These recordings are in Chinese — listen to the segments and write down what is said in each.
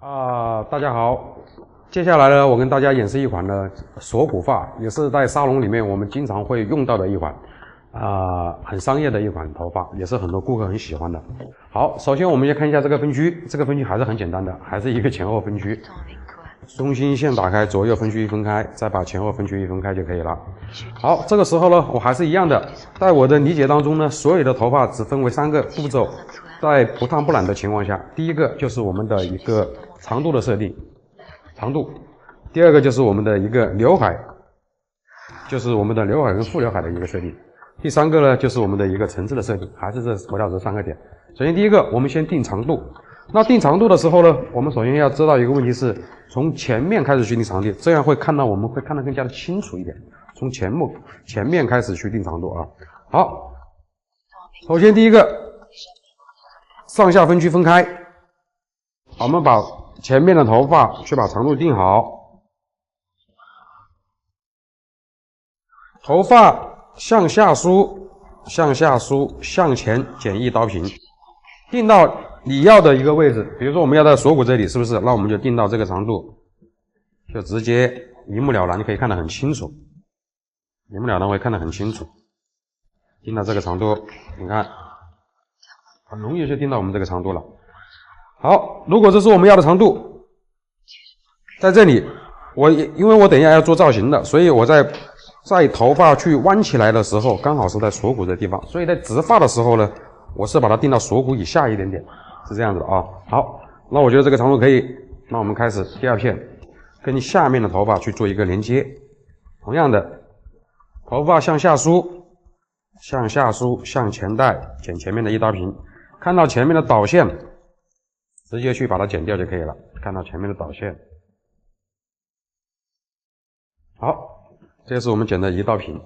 大家好，接下来呢，我跟大家演示一款呢锁骨发，也是在沙龙里面我们经常会用到的一款，很商业的一款头发，也是很多顾客很喜欢的。好，首先我们先看一下这个分区，这个分区还是很简单的，还是一个前后分区。中心线打开，左右分区一分开，再把前后分区一分开就可以了。好，这个时候呢，我还是一样的，在我的理解当中呢，所有的头发只分为3个步骤，在不烫不染的情况下，第一个就是我们的一个长度的设定，长度；第二个就是我们的一个刘海，就是我们的刘海跟副刘海的一个设定；第3个呢，就是我们的一个层次的设定，还是回到这3个点。首先第一个，我们先定长度。那定长度的时候呢，我们首先要知道一个问题是，从前面开始去定长度，这样我们会看得更加的清楚一点。从前面开始去定长度啊。好，首先第一个，上下分区分开，我们把前面的头发去把长度定好，头发向下梳，向前剪1刀平，定到你要的一个位置，比如说我们要在锁骨这里，是不是？那我们就定到这个长度，就直接一目了然，你可以看得很清楚，一目了然会看得很清楚。定到这个长度，你看，很容易就定到我们这个长度了。好，如果这是我们要的长度，在这里，因为我等一下要做造型的，所以我在头发去弯起来的时候，刚好是在锁骨这地方，所以在直发的时候呢，我是把它定到锁骨以下一点点，是这样子的啊。好，那我觉得这个长度可以，那我们开始第2片，跟下面的头发去做一个连接。同样的，头发向下梳，向前带，剪前面的1刀平，看到前面的导线，直接去把它剪掉就可以了。看到前面的导线，好，这是我们剪的1刀平。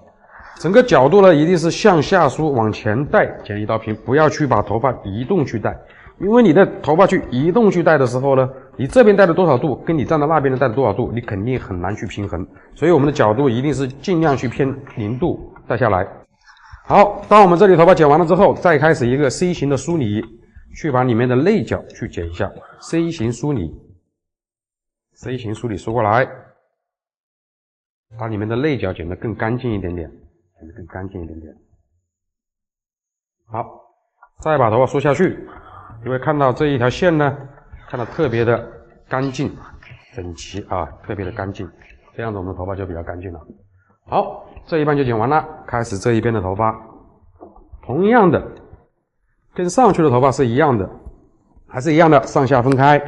整个角度呢，一定是向下梳，往前带，剪1刀平，不要去把头发移动去带，因为你的头发去移动去带的时候呢，你这边带了多少度，跟你站到那边的带了多少度，你肯定很难去平衡。所以我们的角度一定是尽量去偏0度带下来。好，当我们这里头发剪完了之后，再开始一个 C 型的梳理，去把里面的内角去剪一下 ，C 型梳理梳过来，把里面的内角剪得更干净一点点。好，再把头发梳下去，你会看到这一条线呢，看得特别的干净整齐啊，特别的干净，这样子我们的头发就比较干净了。好，这一半就剪完了，开始这一边的头发，同样的跟上去的头发是一样的，还是一样的，上下分开，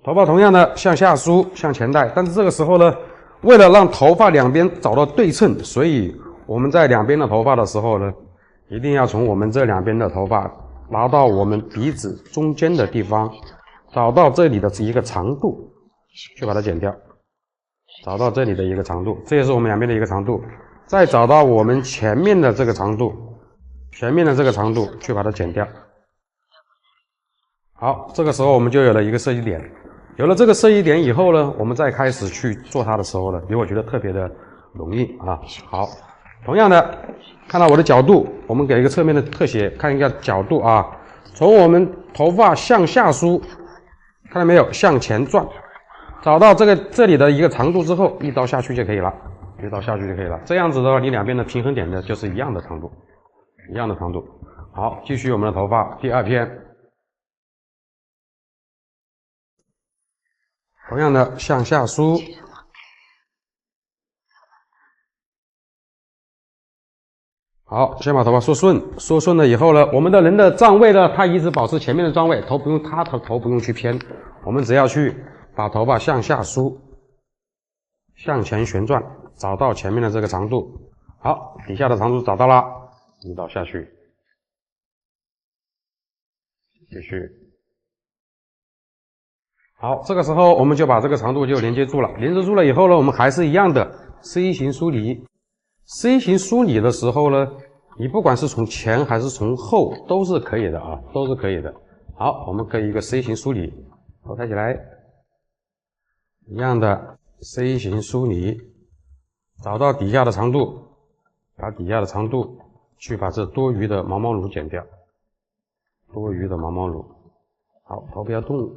头发同样的向下梳，向前带，但是这个时候呢，为了让头发两边找到对称，所以我们在两边的头发的时候呢，一定要从我们这两边的头发拿到我们鼻子中间的地方，找到这里的一个长度，去把它剪掉，找到这里的一个长度，这也是我们两边的一个长度，再找到我们前面的这个长度，去把它剪掉。好，这个时候我们就有了一个设计点。有了这个设计点以后呢，我们再开始去做它的时候呢，我觉得特别的容易啊。好，同样的，看到我的角度，我们给一个侧面的特写，看一下角度啊。从我们头发向下梳，看到没有？向前转，找到这里的一个长度之后，一刀下去就可以了，这样子的话，你两边的平衡点呢就是一样的长度，好，继续我们的头发第2片。同样的向下梳，好，先把头发梳顺了以后呢，我们的人的站位呢，它一直保持前面的站位，头不用去偏，我们只要去把头发向下梳，向前旋转，找到前面的这个长度，好，底下的长度找到了，一刀下去，继续。好，这个时候我们就把这个长度就连接住了。连接住了以后呢，我们还是一样的 C 型梳理。C 型梳理的时候呢，你不管是从前还是从后都是可以的啊，都是可以的。好，我们可以一个 C 型梳理，头抬起来，一样的 C 型梳理，找到底下的长度，把底下的长度去把这多余的毛毛乳剪掉，多余的毛毛乳。好，头不要动。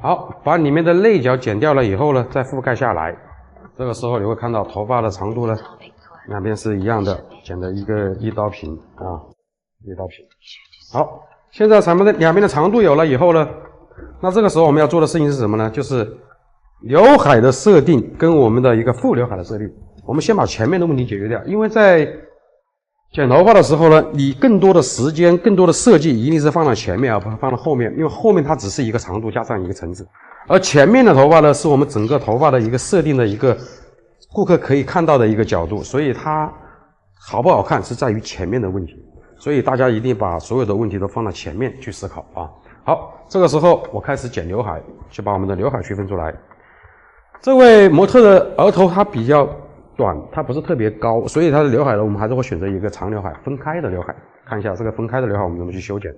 好，把里面的内角剪掉了以后呢，再覆盖下来。这个时候你会看到头发的长度呢，两边是一样的，剪的一刀平啊，一刀平。好，现在咱们的两边的长度有了以后呢，那这个时候我们要做的事情是什么呢？就是刘海的设定跟我们的一个副刘海的设定。我们先把前面的问题解决掉，因为在剪头发的时候呢，你更多的时间、更多的设计一定是放到前面，而不是放到后面，因为后面它只是一个长度加上一个层次，而前面的头发呢，是我们整个头发的一个设定的一个顾客可以看到的一个角度，所以它好不好看是在于前面的问题，所以大家一定把所有的问题都放到前面去思考啊。好，这个时候我开始剪刘海，就把我们的刘海区分出来。这位模特的额头它比较短，它不是特别高，所以它的刘海呢，我们还是会选择一个长刘海，分开的刘海。看一下这个分开的刘海，我们怎么去修剪。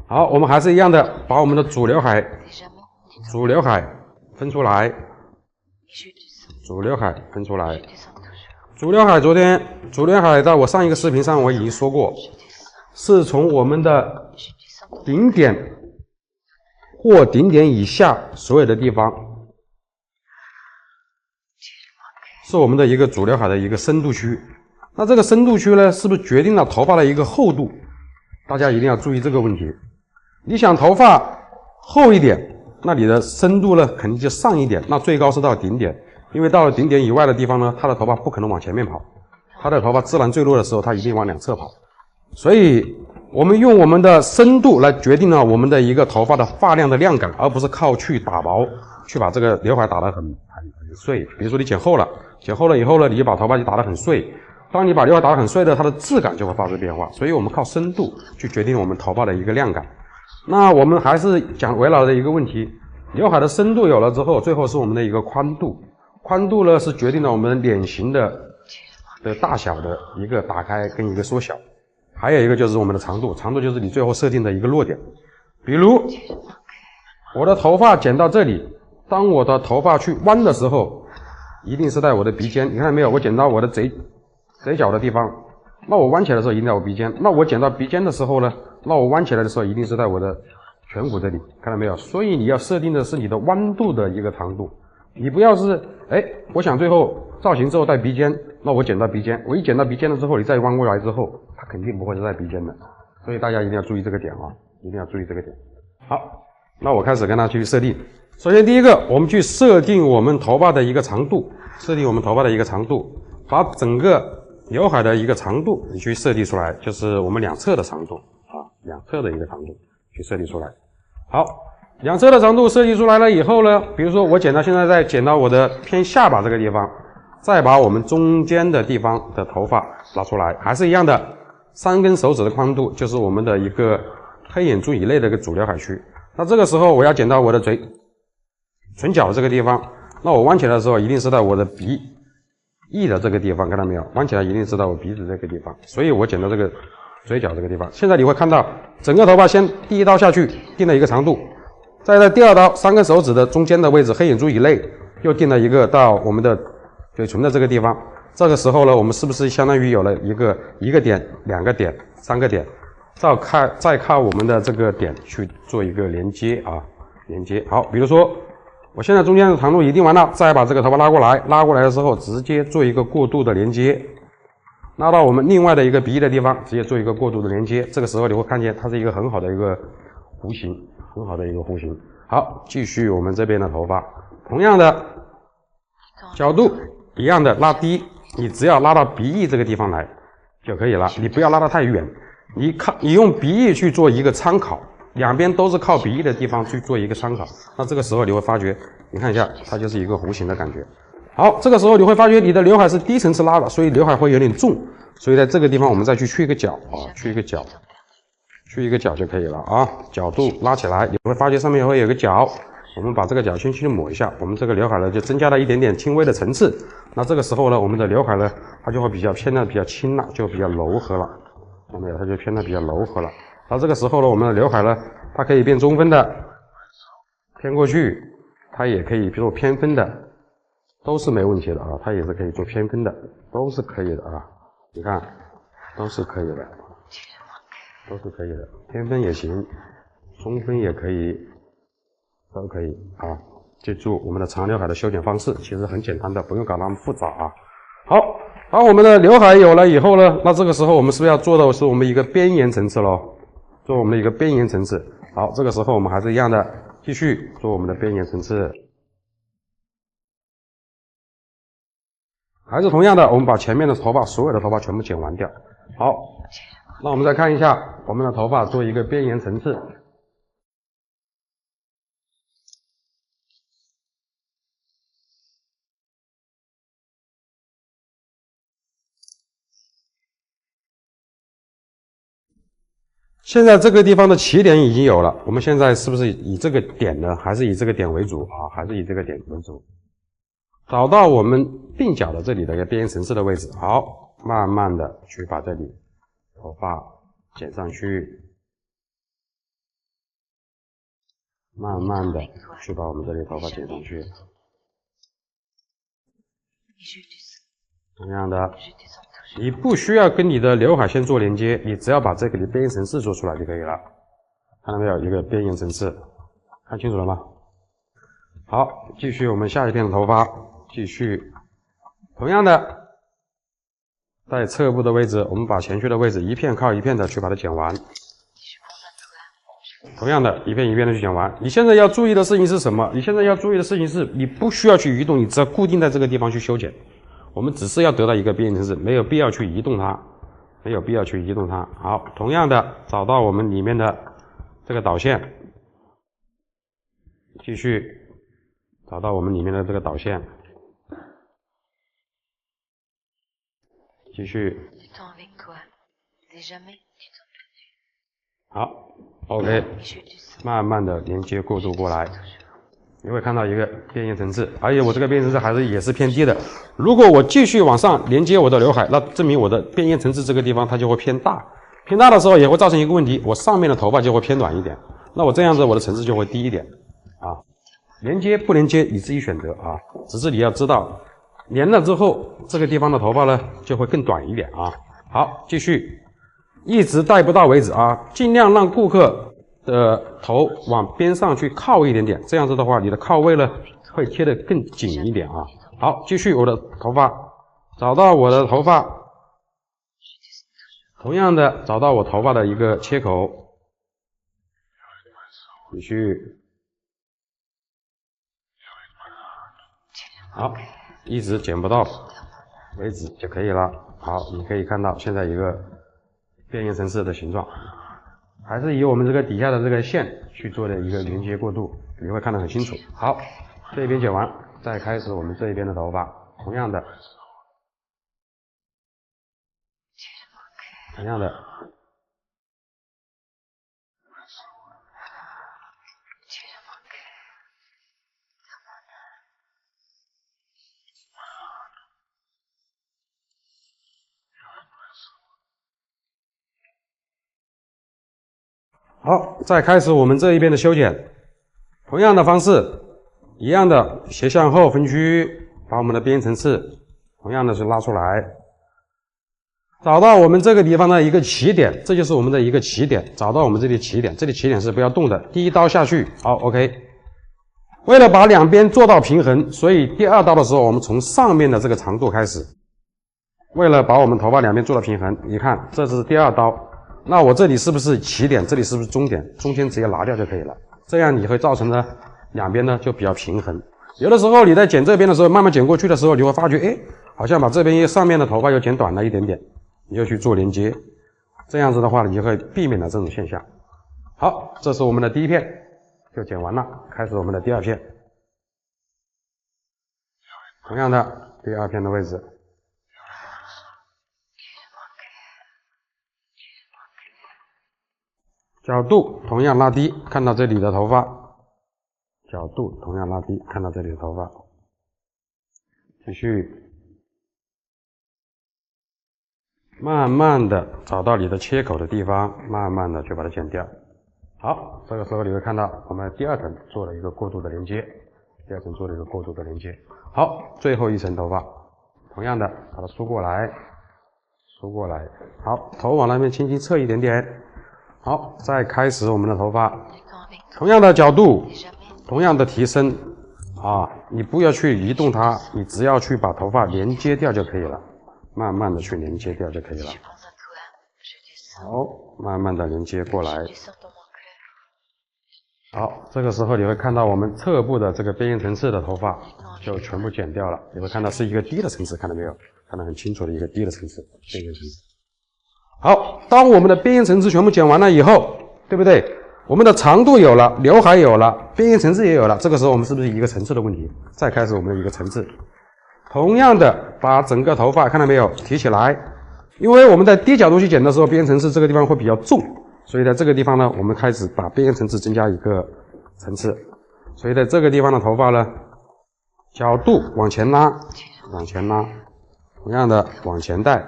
好，我们还是一样的，把我们的主刘海分出来，主刘海分出来。主刘海在我上一个视频上我已经说过，是从我们的顶点或顶点以下所有的地方，是我们的一个主刘海的一个深度区。那这个深度区呢，是不是决定了头发的一个厚度？大家一定要注意这个问题。你想头发厚一点，那你的深度呢肯定就上一点，那最高是到顶点，因为到了顶点以外的地方呢，它的头发不可能往前面跑，它的头发自然坠落的时候，它一定往两侧跑。所以我们用我们的深度来决定了我们的一个头发的发量的量感，而不是靠去打薄，去把这个刘海打得很碎。比如说你剪厚了以后呢，你就把头发就打得很碎。当你把刘海打得很碎的，它的质感就会发生变化。所以我们靠深度去决定我们头发的一个量感。那我们还是讲围绕的一个问题，刘海的深度有了之后，最后是我们的一个宽度。宽度呢是决定了我们脸型的大小的一个打开跟一个缩小。还有一个就是我们的长度，长度就是你最后设定的一个落点。比如我的头发剪到这里，当我的头发去弯的时候，一定是在我的鼻尖。你看到没有？我剪到我的嘴角的地方，那我弯起来的时候一定在我鼻尖。那我剪到鼻尖的时候呢，那我弯起来的时候一定是在我的颧骨这里，看到没有？所以你要设定的是你的弯度的一个长度，你不要是我想最后造型之后带鼻尖，那我剪到鼻尖，我一剪到鼻尖了之后，你再弯过来之后，它肯定不会是在鼻尖的。所以大家一定要注意这个点啊，一定要注意这个点。好，那我开始跟它去设定。首先第一个，我们去设定我们头发的一个长度，把整个刘海的一个长度你去设计出来，就是我们两侧的长度啊，两侧的一个长度去设计出来。好，两侧的长度设计出来了以后呢，比如说我现在再剪到我的偏下巴这个地方，再把我们中间的地方的头发拿出来，还是一样的，3根手指的宽度就是我们的一个黑眼珠以内的一个主刘海区。那这个时候我要剪到我的唇角的这个地方，那我弯起来的时候一定是在我的鼻翼的这个地方，看到没有？弯起来一定是在我鼻子这个地方，所以我剪到这个嘴角这个地方。现在你会看到整个头发先第一刀下去定了一个长度，再在第二刀3根手指的中间的位置黑眼珠以内又定了一个到我们的嘴唇的这个地方。这个时候呢，我们是不是相当于有了一个点、2个点、3个点，再靠我们的这个点去做一个连接啊，连接。好，比如说我现在中间的长度已定完了，再把这个头发拉过来的时候，直接做一个过渡的连接，拉到我们另外的一个鼻翼的地方，直接做一个过渡的连接。这个时候你会看见它是一个很好的一个弧形，好，继续我们这边的头发，同样的角度一样的拉低，你只要拉到鼻翼这个地方来就可以了，你不要拉得太远，你用鼻翼去做一个参考，两边都是靠鼻翼的地方去做一个参考，那这个时候你会发觉，你看一下，它就是一个弧形的感觉。好，这个时候你会发觉你的刘海是低层次拉的，所以刘海会有点重，所以在这个地方我们再去一个角啊，去一个角就可以了啊，角度拉起来，你会发觉上面会有个角，我们把这个角先去抹一下，我们这个刘海呢就增加了一点点轻微的层次。那这个时候呢，我们的刘海呢，它就会偏得比较轻了，就比较柔和了，看到没有？它就偏得比较柔和了。到这个时候呢，我们的刘海呢，它可以变中分的，偏过去，它也可以，比如说偏分的，都是没问题的啊，它也是可以做偏分的，都是可以的啊。你看，都是可以的，都是可以的，偏分也行，中分也可以，都可以啊。记住我们的长刘海的修剪方式，其实很简单的，不用搞那么复杂啊。好，把我们的刘海有了以后呢，那这个时候我们是不是要做的是我们一个边沿层次咯？做我们的一个边沿层次。好，这个时候我们还是一样的，继续做我们的边沿层次。还是同样的，我们把前面的头发，所有的头发全部剪完掉。好，那我们再看一下我们的头发做一个边沿层次。现在这个地方的起点已经有了，我们现在是不是以这个点呢？还是以这个点为主啊？还是以这个点为主？找到我们鬓角的这里的一个边缘层次的位置，好，慢慢的去把这里头发剪上去，慢慢的去把我们这里头发剪上去。同样的，你不需要跟你的刘海先做连接，你只要把这个的边缘层次做出来就可以了。看到没有？一个边缘层次，看清楚了吗？好，继续我们下一片的头发，继续，同样的，在侧部的位置，我们把前区的位置一片靠一片的去把它剪完。同样的，一片一片的去剪完。你现在要注意的事情是什么？你现在要注意的事情是，你不需要去移动，你只要固定在这个地方去修剪。我们只是要得到一个边缘层次，没有必要去移动它，没有必要去移动它。好，同样的，找到我们里面的这个导线，继续找到我们里面的这个导线，继续。好 ，OK， 慢慢的连接过渡过来。你会看到一个边缘层次，而且我这个边缘层次也是偏低的。如果我继续往上连接我的刘海，那证明我的边缘层次这个地方它就会偏大。偏大的时候也会造成一个问题，我上面的头发就会偏短一点。那我这样子我的层次就会低一点啊。连接不连接你自己选择啊，只是你要知道，连了之后这个地方的头发呢就会更短一点啊。好，继续，一直带不到为止啊，尽量让顾客的头往边上去靠一点点，这样子的话，你的靠位呢会贴得更紧一点啊。好，继续我的头发，找到我的头发，同样的找到我头发的一个切口，继续，好，一直剪不到为止就可以了。好，你可以看到现在一个边缘层次的形状。还是以我们这个底下的这个线去做的一个连接过渡，你会看得很清楚。好，这边剪完，再开始我们这一边的头发，同样的，好，再开始我们这一边的修剪，同样的方式，一样的斜向后分区，把我们的边层次同样的是拉出来，找到我们这个地方的一个起点，这就是我们的一个起点，找到我们这里起点，这里起点是不要动的，第一刀下去，好 ，OK。为了把两边做到平衡，所以第二刀的时候，我们从上面的这个长度开始。为了把我们头发两边做到平衡，你看这是第二刀。那我这里是不是起点？这里是不是终点？中间直接拿掉就可以了。这样你会造成呢，两边呢就比较平衡。有的时候你在剪这边的时候，慢慢剪过去的时候，你会发觉，哎，好像把这边上面的头发又剪短了一点点，你就去做连接。这样子的话，你就会避免了这种现象。好，这是我们的第一片就剪完了，开始我们的第二片。同样的，第二片的位置。角度同样拉低，看到这里的头发，角度同样拉低，看到这里的头发，继续，慢慢的找到你的切口的地方，慢慢的去把它剪掉。好，这个时候你会看到我们第二层做了一个过渡的连接，第二层做了一个过渡的连接。好，最后一层头发，同样的把它梳过来，梳过来。好，头往那边轻轻侧一点点。好，再开始我们的头发，同样的角度，同样的提升啊，你不要去移动它，你只要去把头发连接掉就可以了，慢慢的去连接掉就可以了。好，慢慢的连接过来。好，这个时候你会看到我们侧部的这个边缘层次的头发就全部剪掉了，你会看到是一个低的层次，看到没有？看得很清楚的一个低的层次，边缘层次。好，当我们的边缘层次全部剪完了以后，对不对？我们的长度有了，刘海有了，边缘层次也有了，这个时候我们是不是一个层次的问题？再开始我们的一个层次，同样的把整个头发看到没有提起来，因为我们在低角度去剪的时候，边缘层次这个地方会比较重。所以在这个地方呢，我们开始把边缘层次增加一个层次。所以在这个地方的头发呢，角度往前拉，往前拉，同样的往前带，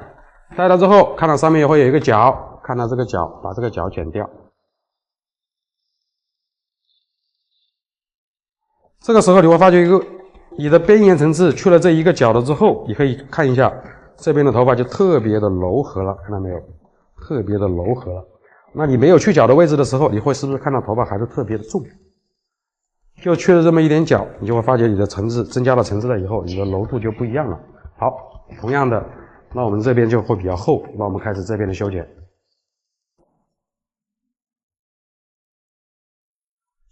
带了之后，看到上面也会有一个角，看到这个角，把这个角剪掉。这个时候你会发觉你的边缘层次去了这一个角了之后，你可以看一下这边的头发就特别的柔和了，看到没有？特别的柔和了。那你没有去角的位置的时候，你会是不是看到头发还是特别的重？就去了这么一点角，你就会发觉你的层次增加了层次了以后，你的柔度就不一样了。好，同样的，那我们这边就会比较厚，那我们开始这边的修剪。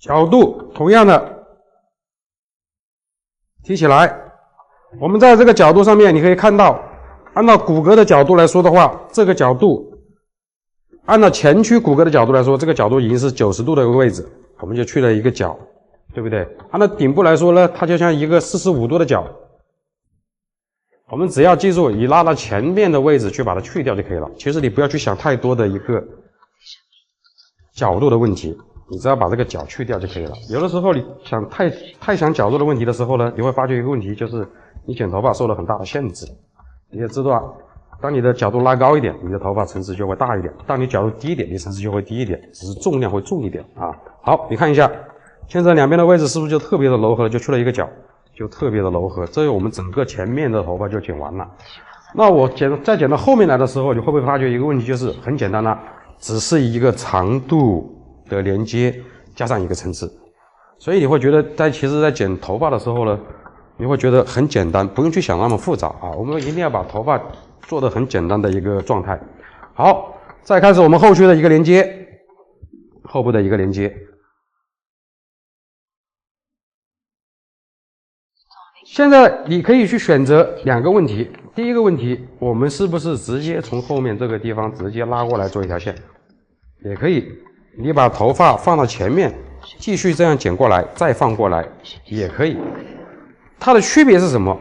角度同样的提起来，我们在这个角度上面，你可以看到，按照骨骼的角度来说的话，这个角度。按照前屈骨骼的角度来说，这个角度已经是90度的一个位置，我们就去了一个角，对不对？按照顶部来说呢，它就像一个45度的角，我们只要记住，你拉到前面的位置去把它去掉就可以了。其实你不要去想太多的一个角度的问题，你只要把这个角去掉就可以了。有的时候你想太想角度的问题的时候呢，你会发觉一个问题，就是你剪头发受了很大的限制。你也知道，当你的角度拉高一点，你的头发层次就会大一点；当你角度低一点，你层次就会低一点，只是重量会重一点啊。好，你看一下，现在两边的位置是不是就特别的柔和了？就去了一个角，就特别的柔和。这我们整个前面的头发就剪完了。那我再剪到后面来的时候，你会不会发觉一个问题，就是很简单了，只是一个长度的连接加上一个层次，所以你会觉得其实在剪头发的时候呢，你会觉得很简单，不用去想那么复杂啊。我们一定要把头发做得很简单的一个状态。好，再开始我们后续的一个连接，后部的一个连接。现在你可以去选择两个问题。第一个问题，我们是不是直接从后面这个地方直接拉过来做一条线？也可以，你把头发放到前面，继续这样剪过来，再放过来，也可以。它的区别是什么？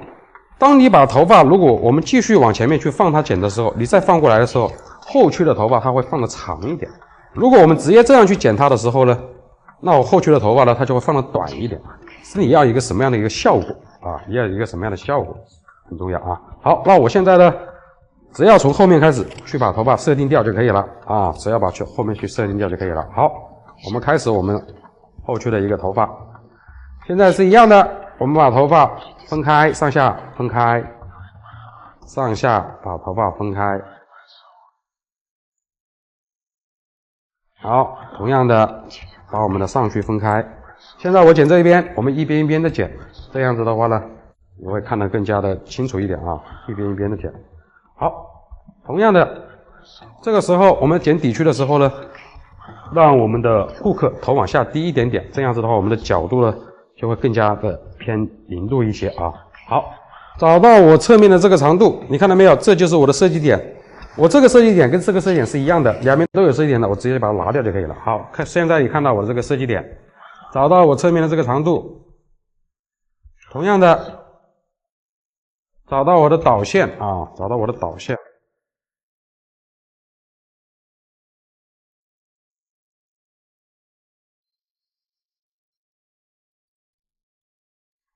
当你把头发，如果我们继续往前面去放它剪的时候，你再放过来的时候，后区的头发它会放得长一点。如果我们直接这样去剪它的时候呢，那我后区的头发呢，它就会放得短一点。是你要一个什么样的一个效果啊？你要一个什么样的效果很重要啊。好，那我现在呢，只要从后面开始去把头发设定掉就可以了啊，只要把后面去设定掉就可以了。好，我们开始我们后区的一个头发，现在是一样的，我们把头发分开，上下分开，上下把头发分开。好，同样的把我们的上区分开。现在我剪这一边，我们一边一边的剪，这样子的话呢，你会看得更加的清楚一点啊，一边一边的剪。好，同样的，这个时候我们剪底区的时候呢，让我们的顾客头往下低一点点，这样子的话，我们的角度呢就会更加的偏零度一些啊。好，找到我侧面的这个长度，你看到没有？这就是我的设计点。我这个设计点跟这个设计点是一样的，两边都有设计点的，我直接把它拿掉就可以了。好，现在你看到我的这个设计点，找到我侧面的这个长度，同样的找到我的导线啊，找到我的导线。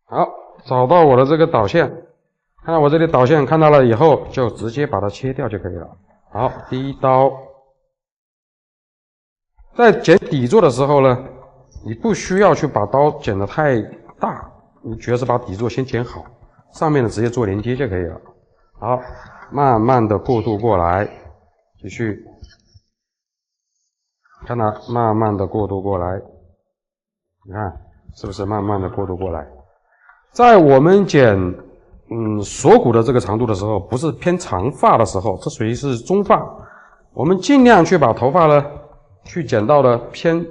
好，找到我的这个导线，看到我这里导线看到了以后，就直接把它切掉就可以了。好，第一刀，在剪底座的时候呢，你不需要去把刀剪得太大，你主要是把底座先剪好，上面的直接做连接就可以了。好，慢慢的过渡过来，继续，看到慢慢的过渡过来，你看是不是慢慢的过渡过来？在我们剪锁骨的这个长度的时候，不是偏长发的时候，这属于是中发，我们尽量去把头发呢去剪到的偏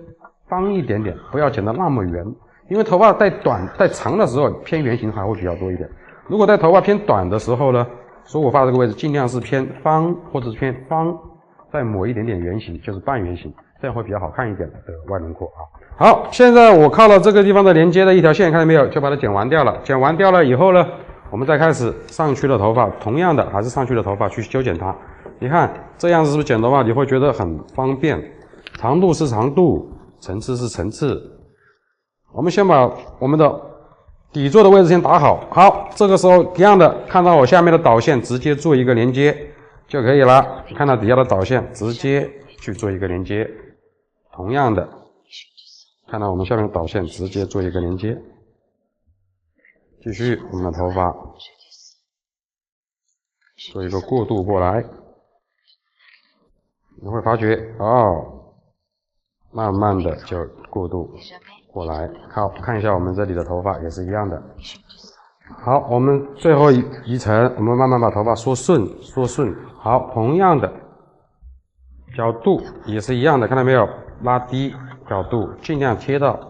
方一点点，不要剪得那么圆，因为头发带短带长的时候偏圆形还会比较多一点。如果在头发偏短的时候呢，锁骨发这个位置尽量是偏方或者是偏方，再抹一点点圆形，就是半圆形，这样会比较好看一点的外轮廓啊。好，现在我靠了这个地方的连接的一条线，看到没有？就把它剪完掉了。剪完掉了以后呢，我们再开始上去的头发，同样的还是上去的头发去修剪它。你看这样子是不是剪头发你会觉得很方便？长度是长度，层次是层次。我们先把我们的底座的位置先打好。好，这个时候一样的，看到我下面的导线，直接做一个连接就可以了。看到底下的导线，直接去做一个连接。同样的，看到我们下面的导线，直接做一个连接。继续，我们的头发做一个过渡过来，你会发觉慢慢的就过渡过来。好，看一下我们这里的头发也是一样的。好，我们最后一层，我们慢慢把头发缩顺。好，同样的角度也是一样的，看到没有？拉低角度，尽量贴到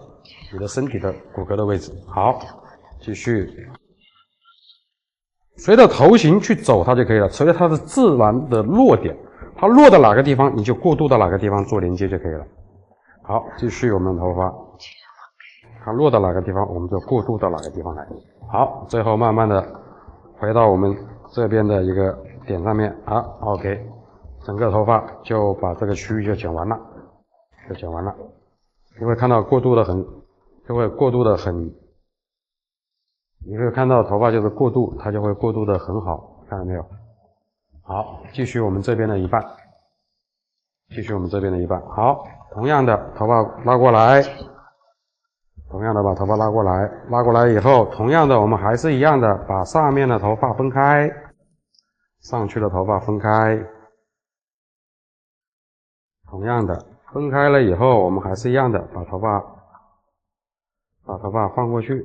你的身体的骨骼的位置。好，继续随着头型去走它就可以了，随着它的自然的落点，它落到哪个地方你就过渡到哪个地方做连接就可以了。好，继续我们的头发，它落到哪个地方我们就过渡到哪个地方来。好，最后慢慢的回到我们这边的一个点上面。好 ，OK， 整个头发就把这个区域就剪完了，你会看到过渡的很，你会看到头发就是过渡，它就会过渡的很好，看到没有？好，继续我们这边的一半，好，同样的头发拉过来，把头发拉过来以后，同样的我们还是一样的，把上面的头发分开，上去的头发分开，同样的分开了以后，我们还是一样的，把头发放过去。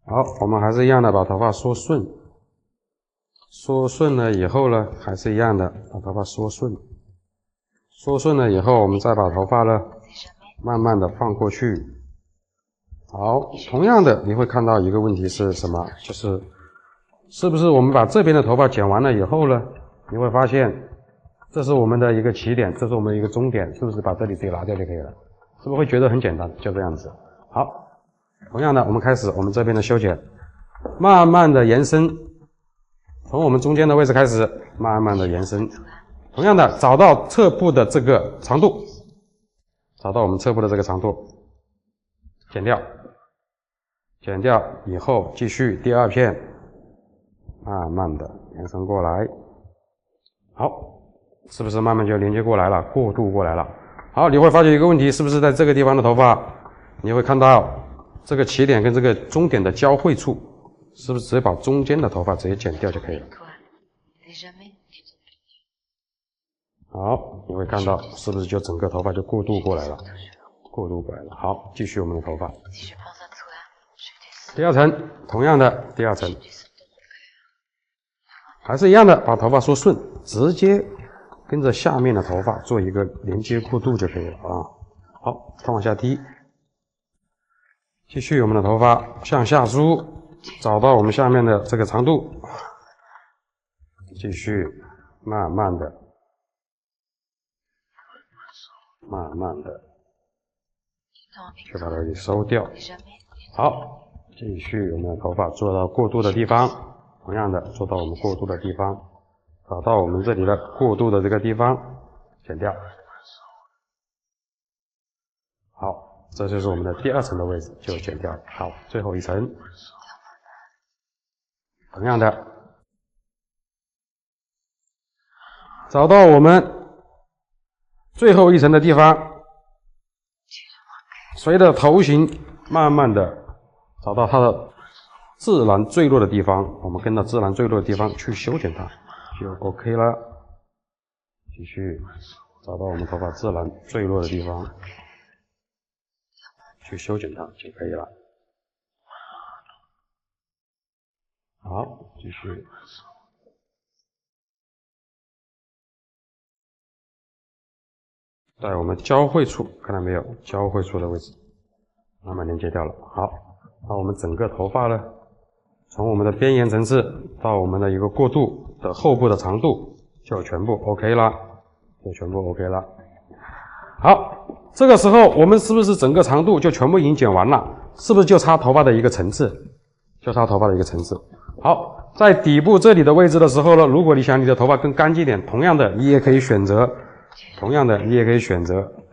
好，我们还是一样的，把头发缩顺了以后呢，还是一样的，把头发缩顺了以后，我们再把头发呢，慢慢的放过去。好，同样的，你会看到一个问题是什么？是不是我们把这边的头发剪完了以后呢，你会发现，这是我们的一个起点，这是我们的一个终点，是不是把这里直接拿掉就可以了？是不是会觉得很简单？就这样子。好，同样的，我们开始我们这边的修剪，慢慢的延伸，从我们中间的位置开始，慢慢的延伸。同样的，找到侧部的这个长度，剪掉以后，继续第二片，慢慢的延伸过来。好，是不是慢慢就连接过来了，过渡过来了？好，你会发觉一个问题，是不是在这个地方的头发，你会看到这个起点跟这个终点的交汇处，是不是直接把中间的头发直接剪掉就可以了？好，你会看到是不是就整个头发就过渡过来了？好，继续我们的头发。第二层，同样的第二层，还是一样的，把头发缩顺，直接跟着下面的头发做一个连接过渡就可以了啊。好，它往下低，继续我们的头发向下梳，找到我们下面的这个长度，继续慢慢的去把它给收掉。好，继续我们的头发做到过渡的地方，同样的做到我们过渡的地方，找到我们这里的过渡的这个地方，剪掉。好，这就是我们的第二层的位置就剪掉了。好，最后一层，同样的，找到我们最后一层的地方，随着头型慢慢的找到它的自然坠落的地方，我们跟着自然坠落的地方去修剪它，就 OK 了。继续找到我们头发自然坠落的地方，去修剪它就可以了。好，继续。在我们交汇处，看到没有？交汇处的位置，慢慢连接掉了。好，那我们整个头发呢，从我们的边缘层次到我们的一个过渡的后部的长度，就全部 OK 了，就全部 OK 了。好，这个时候我们是不是整个长度就全部已经剪完了？是不是就差头发的一个层次？就差头发的一个层次。好，在底部这里的位置的时候呢，如果你想你的头发更干净点，同样的你也可以选择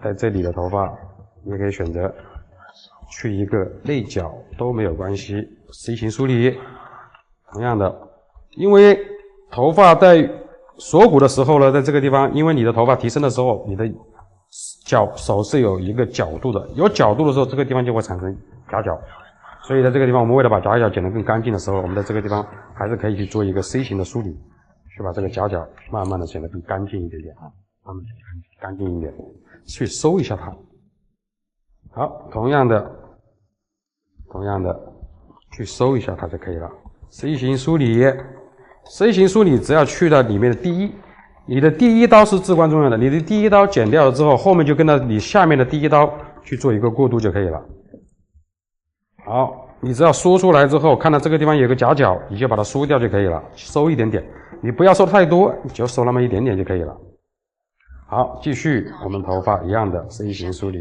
在这里的头发，你也可以选择去一个内角都没有关系 ，C 型梳理。同样的，因为头发在锁骨的时候呢，在这个地方，因为你的头发提升的时候，你的手是有一个角度的，有角度的时候，这个地方就会产生夹角。所以在这个地方，我们为了把夹角剪得更干净的时候，我们在这个地方还是可以去做一个 C 型的梳理，去把这个夹角慢慢的显得更干净一点点啊，慢慢的干净一点，去收一下它。好，同样的去收一下它就可以了。C 型梳理只要去到里面的你的第一刀是至关重要的，你的第一刀剪掉了之后，后面就跟着你下面的第一刀去做一个过渡就可以了。好，你只要梳出来之后，看到这个地方有个夹角，你就把它梳掉就可以了，收一点点，你不要收太多，你就收那么一点点就可以了。好，继续我们头发一样的 C 型梳理，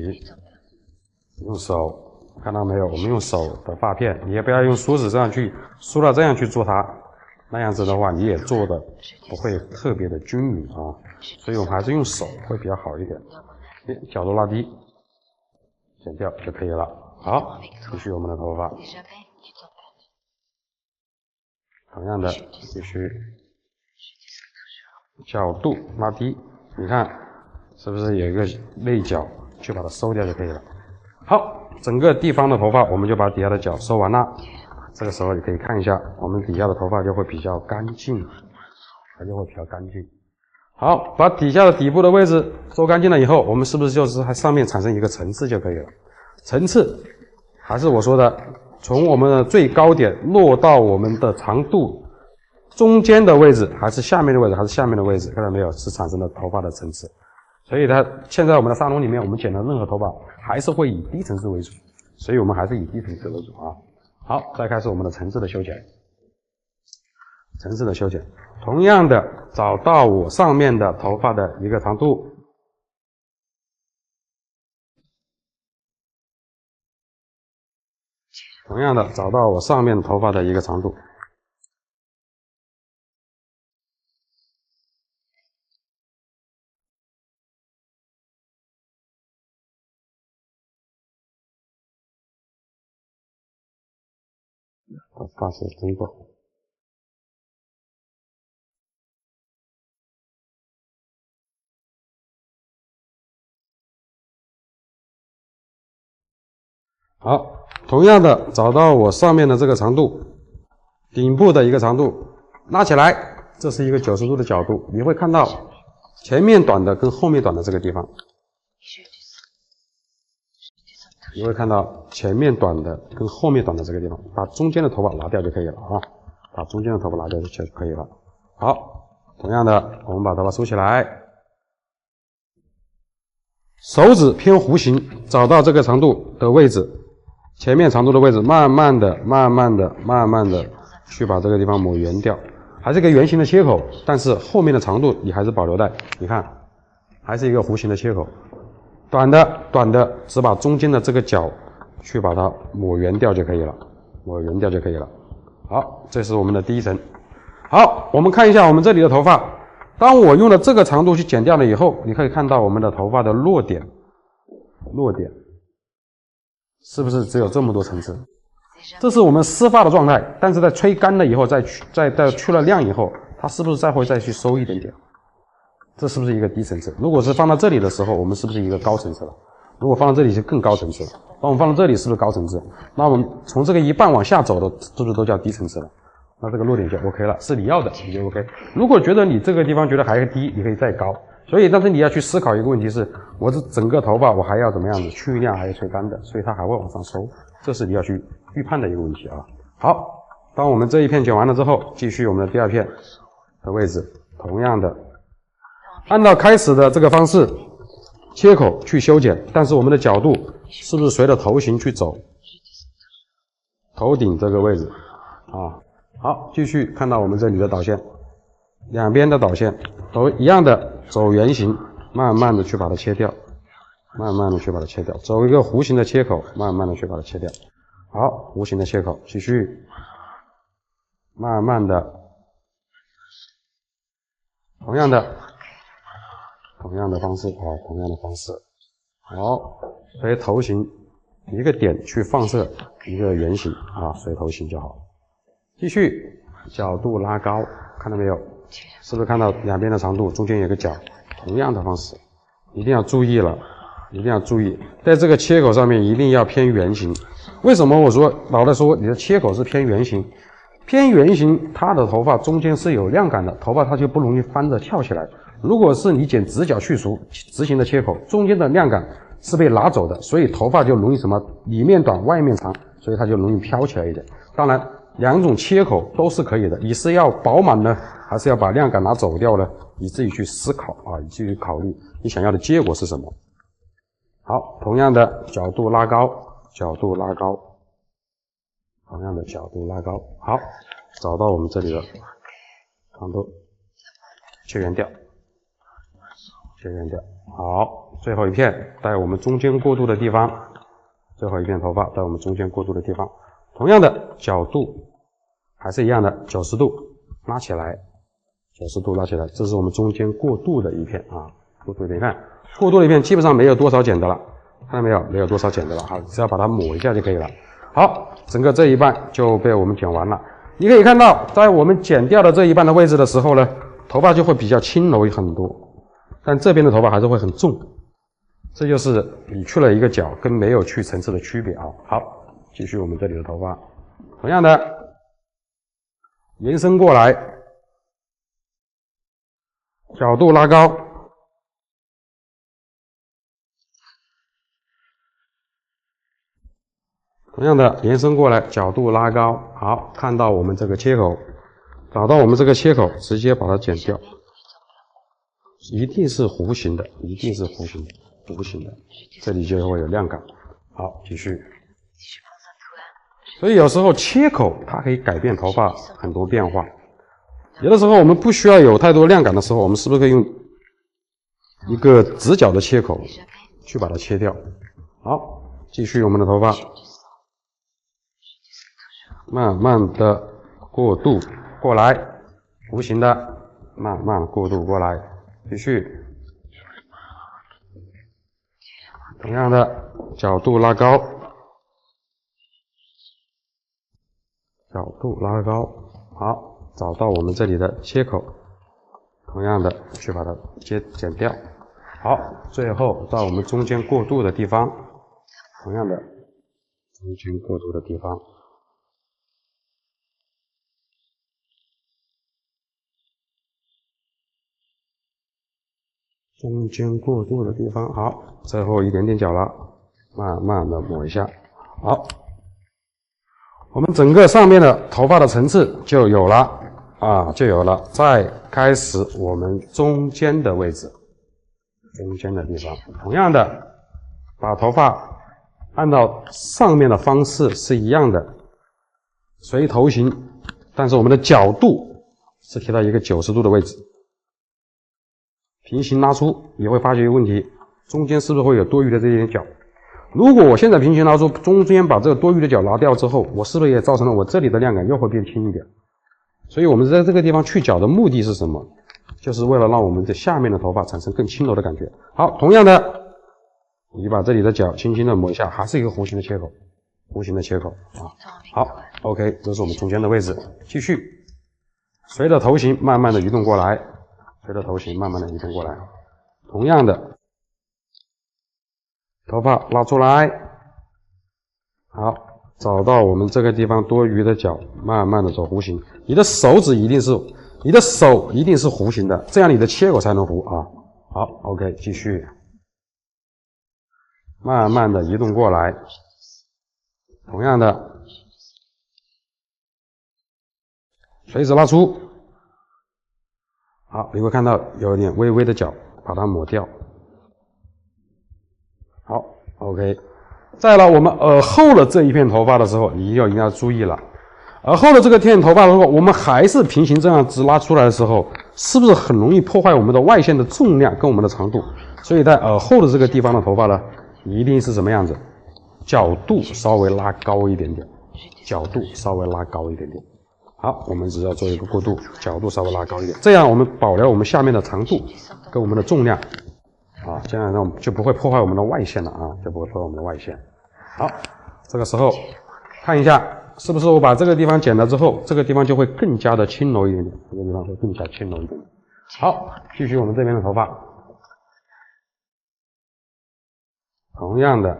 用手看到没有？我们用手的发片，你也不要用梳子这样去梳到这样去做它，那样子的话你也做的不会特别的均匀啊，所以我们还是用手会比较好一点。角度拉低，剪掉就可以了。好，继续我们的头发，同样的继续角度拉低，你看是不是有一个内角，就把它收掉就可以了。好，整个地方的头发我们就把底下的角收完了。这个时候你可以看一下，我们底下的头发就会比较干净，好，把底下的底部的位置收干净了以后，我们是不是就是在上面产生一个层次就可以了？层次还是我说的，从我们的最高点落到我们的长度中间的位置，还是下面的位置，看到没有？是产生的头发的层次。所以它现在我们的沙龙里面，我们剪的任何头发还是会以低层次为主，所以我们还是以低层次为主啊。好，再开始我们的层次的修剪。同样的，找到我上面的头发的一个长度，把发丝真够。好，同样的找到我上面的这个长度，顶部的一个长度，拉起来，这是一个90度的角度，你会看到前面短的跟后面短的这个地方，把中间的头发拿掉就可以了啊，好，同样的，我们把头发梳起来，手指偏弧形，找到这个长度的位置，前面长度的位置，慢慢的去把这个地方抹圆掉，还是一个圆形的切口，但是后面的长度你还是保留在，你看，还是一个弧形的切口，短的只把中间的这个角去把它抹圆掉就可以了，好，这是我们的第一层。好，我们看一下我们这里的头发，当我用了这个长度去剪掉了以后，你可以看到我们的头发的落点是不是只有这么多层次？这是我们湿发的状态，但是在吹干了以后，再去了量以后，它是不是再去收一点点？这是不是一个低层次？如果是放到这里的时候，我们是不是一个高层次了？如果放到这里就更高层次了。那我们放到这里是不是高层次？那我们从这个一半往下走的，是不是都叫低层次了？那这个落点就 OK 了，是你要的你就 OK。如果觉得你这个地方觉得还低，你可以再高。所以，但是你要去思考一个问题是，我这整个头发我还要怎么样子去量，还要吹干的，所以它还会往上收，这是你要去预判的一个问题啊。好，当我们这一片剪完了之后，继续我们的第二片的位置，同样的，按照开始的这个方式，切口去修剪，但是我们的角度是不是随着头型去走？头顶这个位置啊。好，继续看到我们这里的导线，两边的导线都一样的。走圆形，慢慢的去把它切掉，慢慢的去把它切掉，走一个弧形的切口，慢慢的去把它切掉。好，弧形的切口，继续，慢慢的，同样的方式，同样的方式，好，随头型一个点去放射一个圆形随头型就好。继续，角度拉高，看到没有？是不是看到两边的长度中间有个角？同样的方式，一定要注意了，一定要注意，在这个切口上面一定要偏圆形。为什么我说老在说你的切口是偏圆形？偏圆形，它的头发中间是有量感的，头发它就不容易翻着跳起来。如果是你剪直角去除直行的切口，中间的量感是被拿走的，所以头发就容易什么？里面短，外面长，所以它就容易飘起来一点。当然，两种切口都是可以的，你是要饱满呢，还是要把量感拿走掉呢？你自己去思考你自己去考虑你想要的结果是什么。好，同样的角度拉高，角度拉高，同样的角度拉高。好，找到我们这里的长度，切圆掉，切圆掉。好，最后一片在我们中间过渡的地方，最后一片头发在我们中间过渡的地方，同样的角度还是一样的90度拉起来，90度拉起来，这是我们中间过渡的一片过渡的一片，过渡的一片基本上没有多少剪的了，看到没有？没有多少剪的了只要把它抹一下就可以了。好，整个这一半就被我们剪完了。你可以看到，在我们剪掉的这一半的位置的时候呢，头发就会比较轻柔很多，但这边的头发还是会很重，这就是你去了一个角跟没有去层次的区别好，继续我们这里的头发，同样的延伸过来，角度拉高，同样的延伸过来，角度拉高。好，看到我们这个切口，找到我们这个切口，直接把它剪掉，一定是弧形的，一定是弧形的，弧形的，这里就会有量感。好，继续。所以有时候切口它可以改变头发很多变化。有的时候我们不需要有太多量感的时候，我们是不是可以用一个直角的切口去把它切掉？好，继续我们的头发，慢慢的过渡过来，弧形的慢慢过渡过来，继续，同样的角度拉高，角度拉高，好。找到我们这里的切口，同样的去把它剪掉。好，最后到我们中间过渡的地方，同样的中间过渡的地方，中间过渡的地方，好，最后一点点角了，慢慢的抹一下。好，我们整个上面的头发的层次就有了。就有了。再开始我们中间的位置，中间的地方，同样的，把头发按照上面的方式是一样的，随头型，但是我们的角度是提到一个90度的位置，平行拉出，你会发觉一个问题，中间是不是会有多余的这一点角？如果我现在平行拉出，中间把这个多余的角拿掉之后，我是不是也造成了我这里的量感又会变轻一点？所以我们在这个地方去角的目的是什么？就是为了让我们的下面的头发产生更轻柔的感觉。好，同样的，你把这里的角轻轻的抹一下，还是一个弧形的切口，弧形的切口好 ，OK， 这是我们中间的位置。继续，随着头型慢慢的移动过来，随着头型慢慢的移动过来。同样的，头发拉出来，好，找到我们这个地方多余的角，慢慢的走弧形。你的手一定是弧形的，这样你的切口才能弧啊。好 ，OK， 继续，慢慢的移动过来。同样的，垂直拉出。好，你会看到有一点微微的角，把它抹掉。好 ，OK。再来，我们耳后的这一片头发的时候，你一定要注意了。耳后的这个片头发的时候，我们还是平行这样直拉出来的时候，是不是很容易破坏我们的外线的重量跟我们的长度？所以在耳后的这个地方的头发呢，一定是什么样子？角度稍微拉高一点点，角度稍微拉高一点点。好，我们只要做一个过渡，角度稍微拉高一点，这样我们保留我们下面的长度跟我们的重量啊，这样呢就不会破坏我们的外线了啊，就不会破坏我们的外线。好，这个时候看一下是不是我把这个地方剪了之后，这个地方就会更加的轻柔一点点，这个地方会更加轻柔一点点。好，继续我们这边的头发，同样的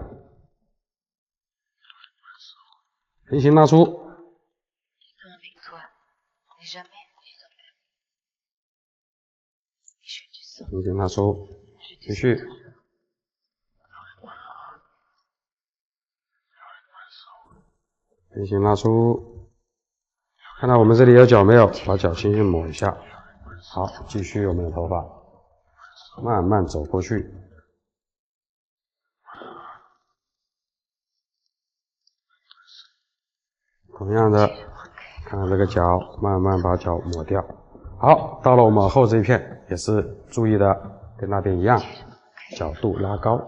平行拉出。平行拉出，继续，平行拉出，看到我们这里有角没有？把角轻轻抹一下。好，继续我们的头发，慢慢走过去。同样的，看到这个角，慢慢把角抹掉。好，到了我们耳后这一片，也是注意的，跟那边一样，角度拉高，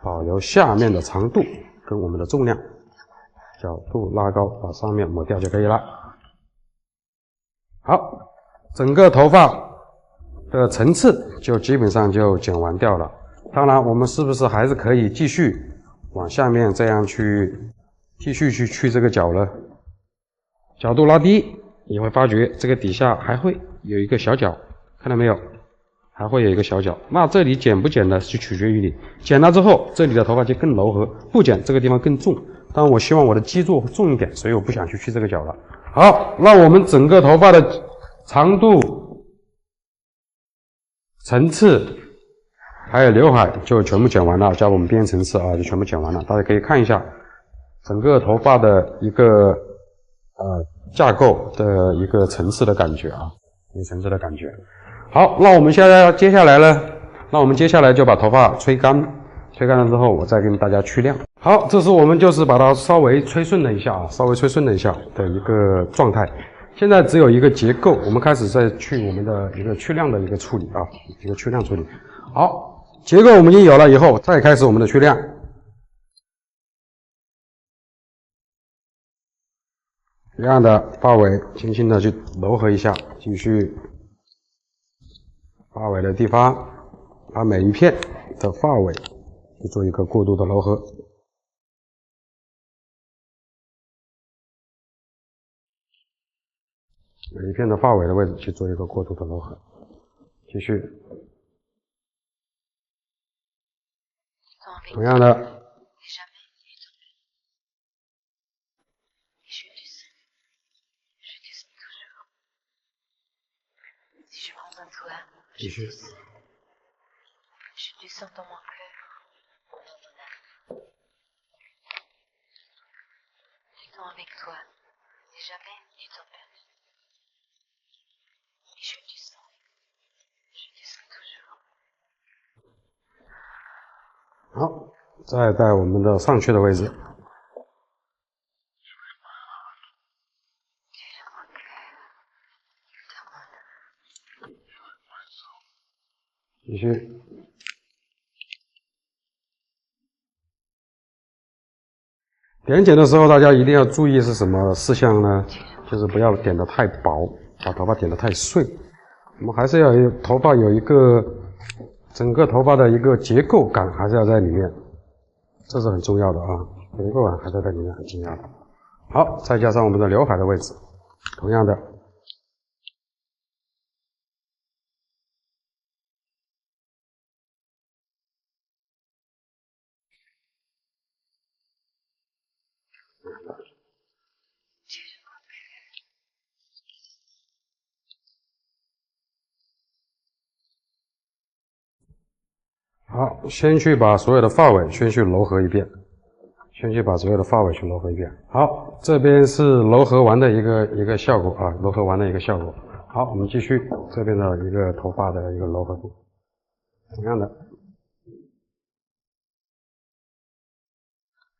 保留下面的长度跟我们的重量，角度拉高，把上面抹掉就可以了。好，整个头发的层次就基本上就剪完掉了。当然，我们是不是还是可以继续往下面这样去继续去这个角呢？角度拉低，你会发觉这个底下还会有一个小角，看到没有？还会有一个小角。那这里剪不剪呢，就取决于你。剪了之后，这里的头发就更柔和；不剪，这个地方更重。当然，我希望我的基座重一点，所以我不想去这个角了。好，那我们整个头发的长度、层次还有刘海就全部剪完了，加我们边层次啊，就全部剪完了。大家可以看一下整个头发的一个架构的一个层次的感觉啊，一个层次的感觉。好，那我们接下来呢？那我们接下来就把头发吹干，吹干了之后，我再跟大家去亮。好，这是我们就是把它稍微吹顺了一下啊，稍微吹顺了一下的一个状态。现在只有一个结构，我们开始再去我们的一个去亮的一个处理啊，一个去亮处理。好，结构我们已经有了以后，再开始我们的去亮。一样的发尾，轻轻的去柔和一下，继续发尾的地方，把每一片的发尾去做一个过渡的柔和。每一片的发尾的位置去做一个过渡的柔和。继续，同样的。继续。好，再在我们的上去的位置。继续，点剪的时候，大家一定要注意是什么事项呢？就是不要点得太薄，把头发点得太碎。我们还是要有头发有一个整个头发的一个结构感，还是要在里面，这是很重要的啊，结构感还是在里面很重要的。好，再加上我们的刘海的位置，同样的好，先去把所有的发尾先去柔和一遍，好，这边是柔和完的一个效果啊，柔和完的一个效果。好，我们继续这边的一个头发的一个柔和度，同样的，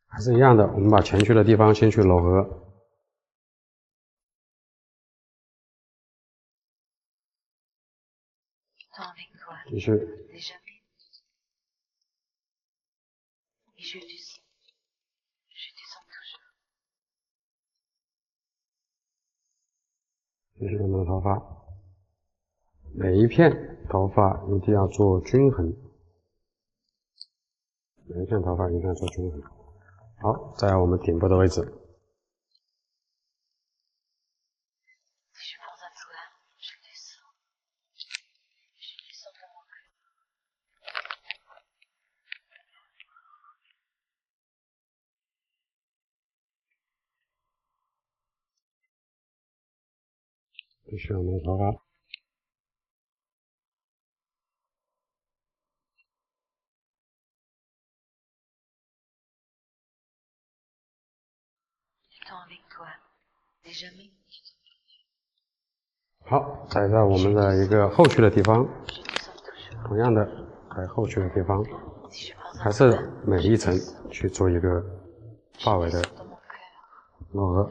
还是一样的，我们把前区的地方先去柔和。继续。继续我们的头发，每一片头发一定要做均衡，好，在我们顶部的位置。继续我们的头发，好，再在我们的一个后区的地方，同样的在后区的地方，还是每一层去做一个发尾的柔和。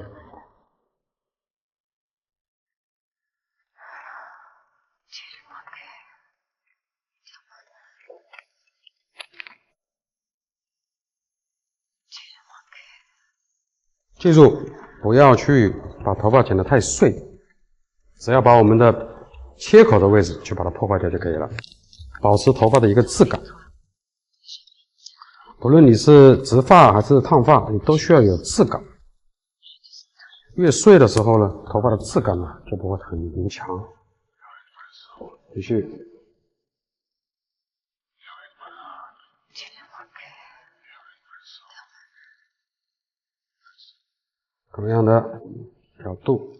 记住，不要去把头发剪得太碎，只要把我们的切口的位置去把它破坏掉就可以了，保持头发的一个质感。不论你是直发还是烫发，你都需要有质感。越碎的时候呢，头发的质感呢就不会很强。继续。同样的角度，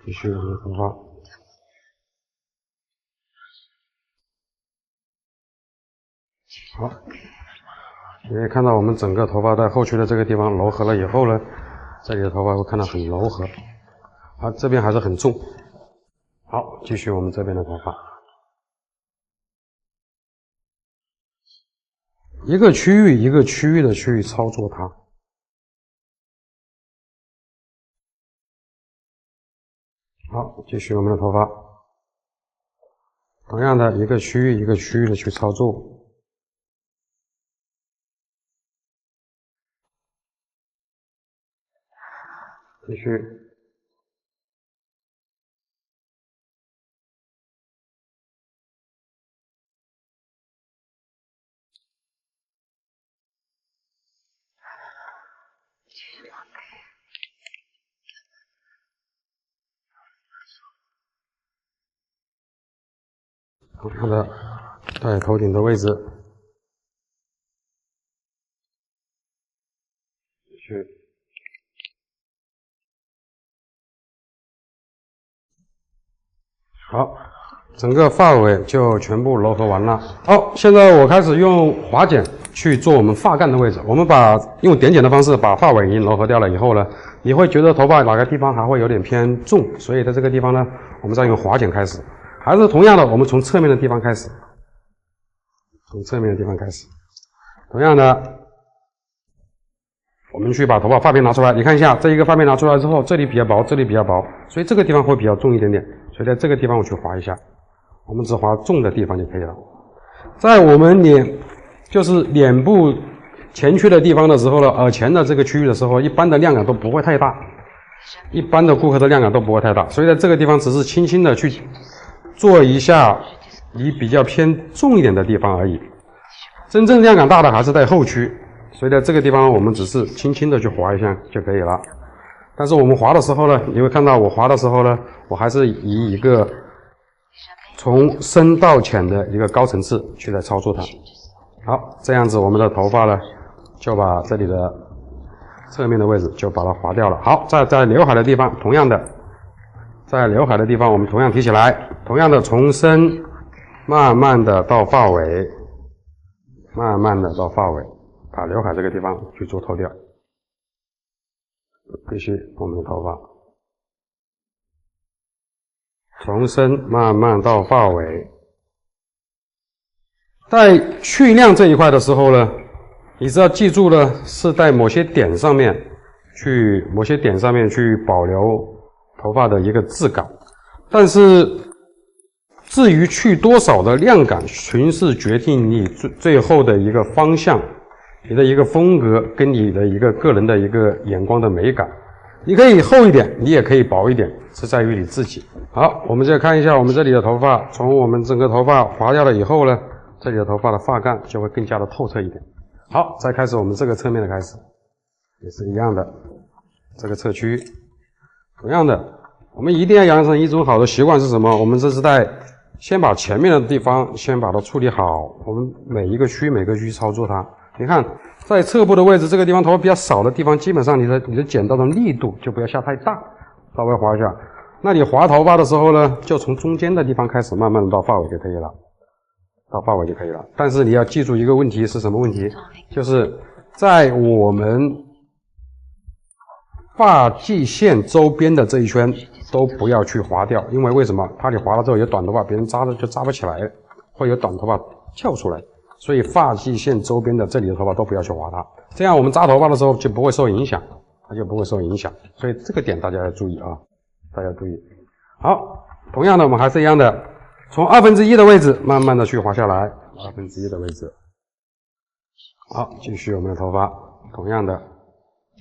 继续我们的头发。好，你可以看到我们整个头发在后区的这个地方柔和了以后呢，这里的头发会看到很柔和。好，这边还是很重。好，继续我们这边的头发。一个区域一个区域的去操作它。好，继续我们的头发，同样的一个区域一个区域的去操作。继续。同样的，在头顶的位置，继续。好，整个发尾就全部柔和完了。好，现在我开始用滑剪去做我们发干的位置。我们用点剪的方式把发尾已经柔和掉了以后呢，你会觉得头发哪个地方还会有点偏重，所以在这个地方呢，我们再用滑剪开始。还是同样的，我们从侧面的地方开始，同样的，我们去把头发发片拿出来，你看一下，这一个发片拿出来之后，这里比较薄，这里比较薄，所以这个地方会比较重一点点，所以在这个地方我去划一下，我们只划重的地方就可以了。在我们就是脸部前区的地方的时候呢，耳前的这个区域的时候，一般的量感都不会太大，一般的顾客的量感都不会太大，所以在这个地方只是轻轻的去做一下你比较偏重一点的地方而已，真正量感大的还是在后区，所以在这个地方我们只是轻轻的去划一下就可以了。但是我们划的时候呢，你会看到我划的时候呢，我还是以一个从深到浅的一个高层次去来操作它。好，这样子我们的头发呢，就把这里的侧面的位置就把它划掉了。好，在刘海的地方，同样的，在刘海的地方我们同样提起来，同样的从深慢慢的到发尾，慢慢的到发尾，把刘海这个地方去做脱掉，必须我们的头发从深慢慢到发尾。在去亮这一块的时候呢，你只要记住了是在某些点上面去保留头发的一个质感，但是至于去多少的亮感，全是决定你最后的一个方向，你的一个风格跟你的一个个人的一个眼光的美感。你可以厚一点，你也可以薄一点，是在于你自己。好，我们再看一下我们这里的头发，从我们整个头发划掉了以后呢，这里的头发的发干就会更加的透彻一点。好，再开始我们这个侧面的开始，也是一样的，这个侧区，同样的，我们一定要养成一种好的习惯是什么？我们这是在先把前面的地方先把它处理好，我们每个区操作它。你看，在侧部的位置，这个地方头发比较少的地方，基本上你的剪刀的力度就不要下太大，稍微划一下。那你划头发的时候呢，就从中间的地方开始，慢慢的到发尾就可以了，到发尾就可以了。但是你要记住一个问题是什么问题？就是在我们发际线周边的这一圈都不要去划掉，因为为什么？怕你划了之后有短头发，别人扎的就扎不起来，会有短头发跳出来。所以发际线周边的这里的头发都不要去划它，这样我们扎头发的时候就不会受影响，它就不会受影响。所以这个点大家要注意啊，大家注意。好，同样的我们还是一样的，从1/2的位置慢慢的去划下来，1/2的位置。好，继续我们的头发，同样的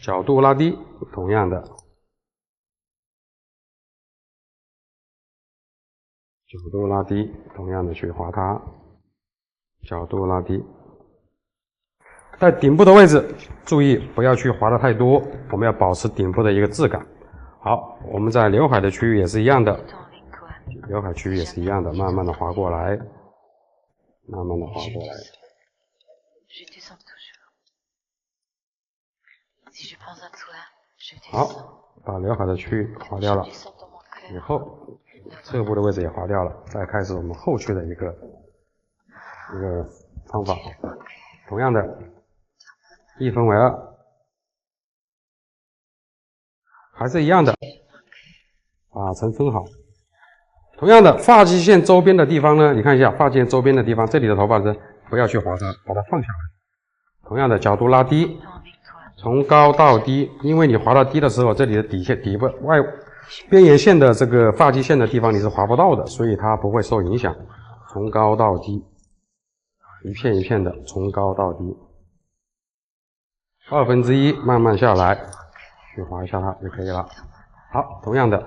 角度拉低，同样的角度拉低，同样的去划它。角度拉低，在顶部的位置注意不要去划得太多，我们要保持顶部的一个质感。好，我们在刘海的区域也是一样的，刘海区域也是一样的，慢慢的划过来，慢慢的划过来。好，把刘海的区域划掉了以后，侧部的位置也划掉了，再开始我们后区的一个方法，同样的1分为2，还是一样的，把层分好。同样的，发际线周边的地方呢，你看一下发际线周边的地方，这里的头发是不要去划它，把它放下来。同样的角度拉低，从高到低，因为你划到低的时候，这里的底部边缘线的这个发际线的地方你是划不到的，所以它不会受影响。从高到低。一片一片的从高到低，1/2慢慢下来，去划一下它就可以了。好，同样的，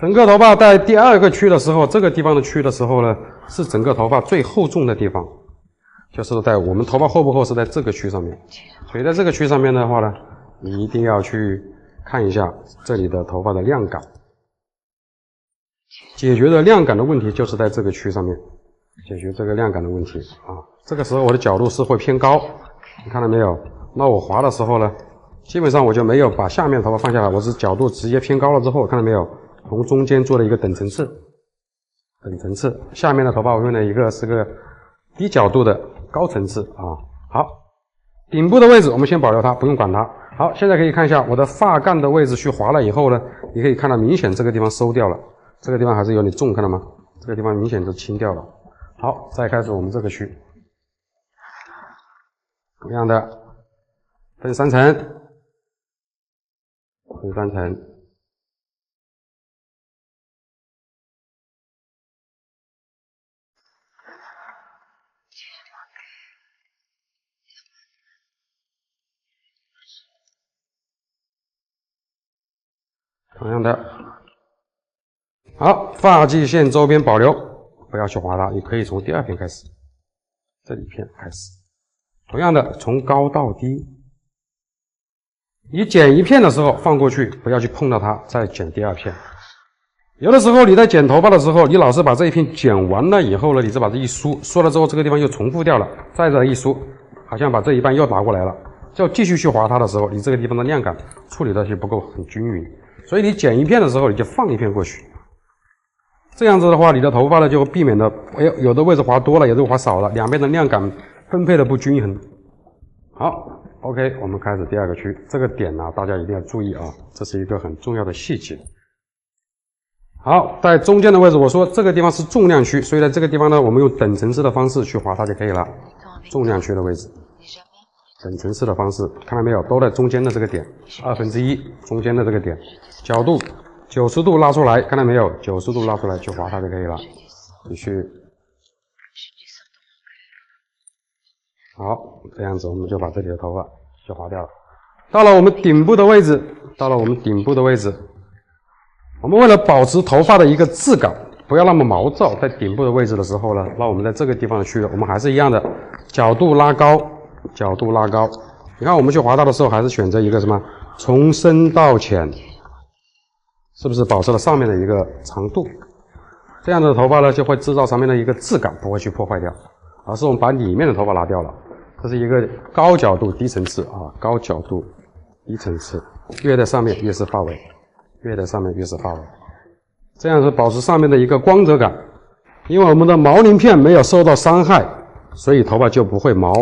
整个头发在第2个区的时候，这个地方的区的时候呢，是整个头发最厚重的地方，就是在我们头发厚不厚是在这个区上面。所以在这个区上面的话呢，你一定要去看一下这里的头发的亮感，解决的亮感的问题就是在这个区上面。解决这个亮感的问题啊，这个时候我的角度是会偏高，你看到没有？那我划的时候呢，基本上我就没有把下面头发放下来，我是角度直接偏高了之后，看到没有？从中间做了一个等层次，下面的头发我用了一个是个低角度的高层次啊。好，顶部的位置我们先保留它，不用管它。好，现在可以看一下我的发干的位置去划了以后呢，你可以看到明显这个地方收掉了，这个地方还是有点重，看到吗？这个地方明显就轻掉了。好，再开始我们这个区，同样的分3层，同样的。好，发际线周边保留，不要去划它，你可以从第2片开始，这一片开始。同样的，从高到低，你剪一片的时候放过去，不要去碰到它，再剪第2片。有的时候你在剪头发的时候，你老是把这一片剪完了以后呢，你就把这一梳，梳了之后这个地方又重复掉了，再这一梳，好像把这一半又打过来了，就继续去划它的时候，你这个地方的量感处理的就不够很均匀，所以你剪一片的时候，你就放一片过去，这样子的话，你的头发呢就避免了，有的位置划多了，有的划少了，两边的量感分配的不均衡。好 ，OK， 我们开始第二个区，这个点呢，大家一定要注意啊，这是一个很重要的细节。好，在中间的位置，我说这个地方是重量区，所以在这个地方呢，我们用等层次的方式去划它就可以了。重量区的位置，等层次的方式，看到没有？都在中间的这个点，1/2，中间的这个点，角度90度拉出来，看到没有？90度拉出来去划它就可以了。继续。好，这样子我们就把这里的头发就划掉了。到了我们顶部的位置，我们为了保持头发的一个质感，不要那么毛躁，在顶部的位置的时候呢，那我们在这个地方的区域，我们还是一样的，角度拉高。你看我们去划它的时候，还是选择一个什么？从深到浅，是不是保持了上面的一个长度？这样的头发呢，就会制造上面的一个质感，不会去破坏掉，而是我们把里面的头发拿掉了。这是一个高角度低层次啊，高角度低层次，越在上面越是发尾。这样是保持上面的一个光泽感，因为我们的毛鳞片没有受到伤害，所以头发就不会毛，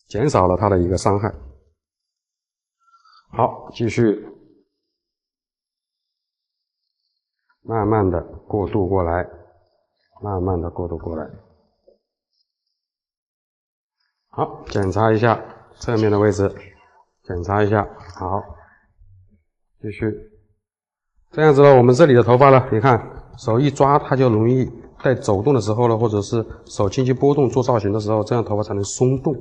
减少了它的一个伤害。好，继续慢慢的过渡过来，好，检查一下侧面的位置。好，继续，这样子呢，我们这里的头发呢，你看手一抓，它就容易在走动的时候呢，或者是手轻轻拨动做造型的时候，这样头发才能松动，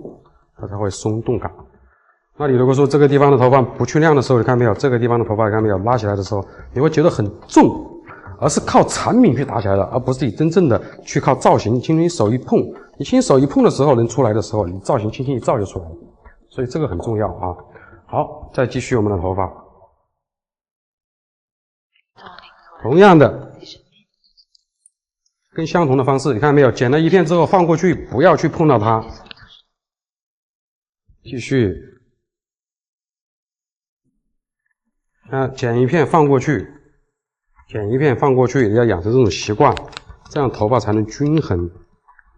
它才会松动感。那你如果说这个地方的头发不去量的时候，你看没有？这个地方的头发你看没有？拉起来的时候，你会觉得很重，而是靠产品去打起来的，而不是你真正的去靠造型，轻轻手一碰，你轻轻手一碰的时候能出来的时候，你造型轻轻一造就出来了，所以这个很重要啊。好，再继续我们的头发，同样的，跟相同的方式，你看没有？剪了一片之后放过去，不要去碰到它。继续，剪一片放过去，你要养成这种习惯，这样头发才能均衡。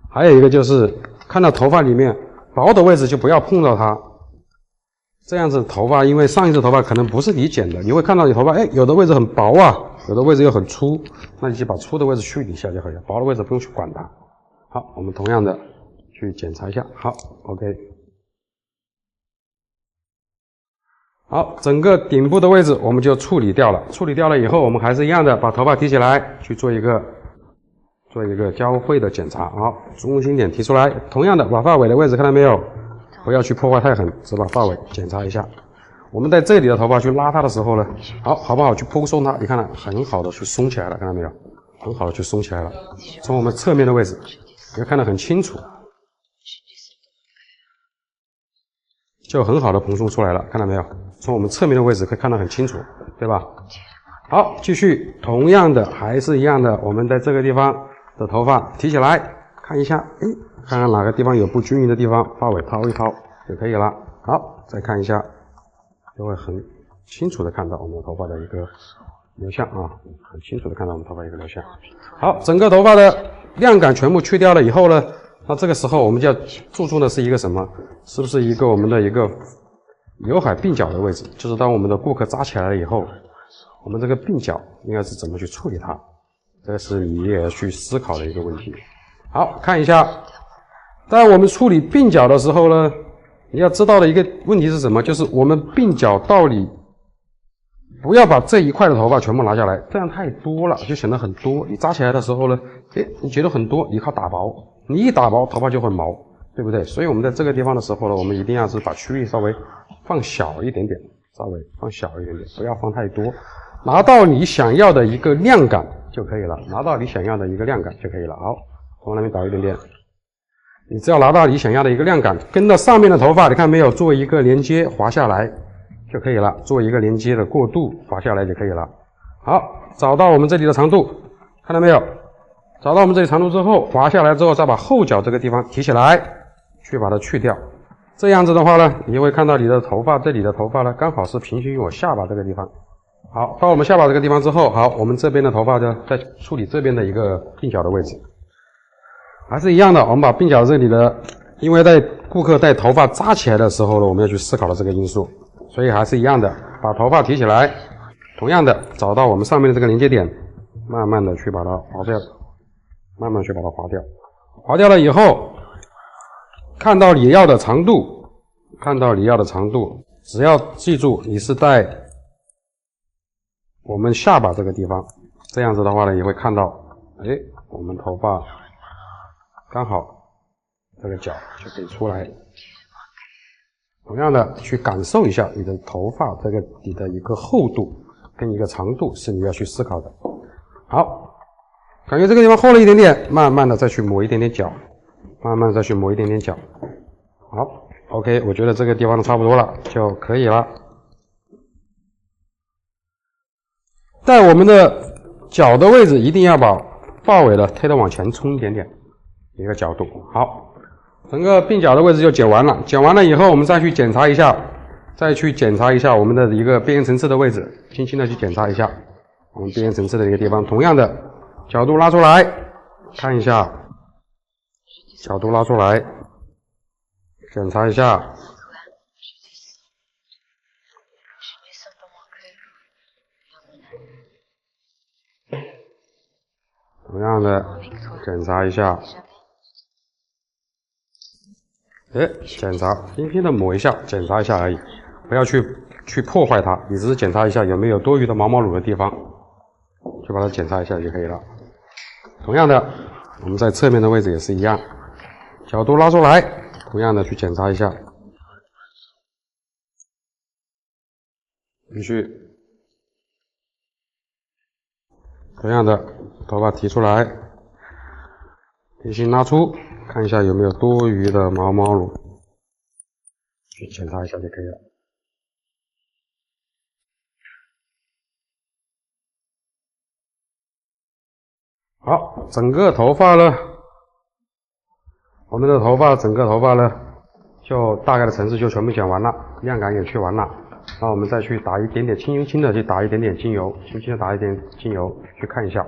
还有一个就是看到头发里面薄的位置就不要碰到它。这样子头发，因为上一次头发可能不是你剪的，你会看到你头发，有的位置很薄啊，有的位置又很粗，那你就把粗的位置去一下就可以了，薄的位置不用去管它。好，我们同样的去检查一下。好 ，OK。好，整个顶部的位置我们就处理掉了。处理掉了以后，我们还是一样的，把头发提起来去做一个交汇的检查。好，中心点提出来，同样的把发尾的位置看到没有？不要去破坏太狠，只把发尾检查一下。我们在这里的头发去拉它的时候呢，好不好去蓬松它？你看了，很好的去松起来了，看到没有？很好的去松起来了。从我们侧面的位置，你会看得很清楚，就很好的蓬松出来了，看到没有？从我们侧面的位置可以看得很清楚，对吧？好，继续，同样的还是一样的，我们在这个地方的头发提起来看一下，看看哪个地方有不均匀的地方，发尾掏一掏就可以了。好，再看一下，就会很清楚的看到我们头发的一个流向啊，很清楚的看到我们头发一个流向。好，整个头发的量感全部去掉了以后呢，那这个时候我们就要注重的是一个什么？是不是一个我们的一个刘海鬓角的位置？就是当我们的顾客扎起来了以后，我们这个鬓角应该是怎么去处理它？这是你也要去思考的一个问题。好，看一下，在我们处理鬓角的时候呢，你要知道的一个问题是什么？就是我们鬓角到底不要把这一块的头发全部拿下来，这样太多了，就显得很多。你扎起来的时候呢，你觉得很多，你靠打薄，你一打薄，头发就会毛，对不对？所以我们在这个地方的时候呢，我们一定要是把区域稍微放小一点点，不要放太多，拿到你想要的一个量感就可以了。好，往那边倒一点点，你只要拿到你想要的一个量感，跟到上面的头发，你看没有，做一个连接，滑下来，就可以了，做一个连接的过渡，滑下来就可以了。好，找到我们这里的长度，看到没有？找到我们这里长度之后，滑下来之后，再把后脚这个地方提起来，去把它去掉。这样子的话呢，你会看到你的头发，这里的头发呢，刚好是平行于我下巴这个地方。好，到我们下巴这个地方之后，好，我们这边的头发呢，再处理这边的一个鬓角的位置，还是一样的，我们把鬓角这里的，因为在顾客带头发扎起来的时候呢，我们要去思考的这个因素，所以还是一样的，把头发提起来，同样的找到我们上面的这个连接点，慢慢的去把它划掉，慢慢去把它划掉，划掉了以后，看到你要的长度，只要记住你是在我们下巴这个地方，这样子的话呢，也会看到，我们头发刚好这个角就可以出来。同样的，去感受一下你的头发你的一个厚度跟一个长度是你要去思考的。好，感觉这个地方厚了一点点，慢慢的再去抹一点点角，好 ，OK， 我觉得这个地方差不多了就可以了。在我们的角的位置，一定要把发尾的推得往前冲一点点，一个角度。好，整个鬓角的位置就剪完了。剪完了以后，我们再去检查一下我们的一个边缘层次的位置，轻轻的去检查一下我们边缘层次的一个地方。同样的角度拉出来，看一下角度拉出来，检查一下。同样的检查一下，检查，轻轻的抹一下，检查一下而已，不要去破坏它，你只是检查一下有没有多余的毛乳的地方，就把它检查一下就可以了。同样的，我们在侧面的位置也是一样，角度拉出来，同样的去检查一下，继续，同样的头发提出来，轻轻拉出，看一下有没有多余的毛乳，去检查一下就可以了。好，整个头发呢，我们的整个头发呢，就大概的层次就全部剪完了，亮感也去完了。那我们再去打一点点轻的去打一点点精油，轻轻的打一点精油，去看一下。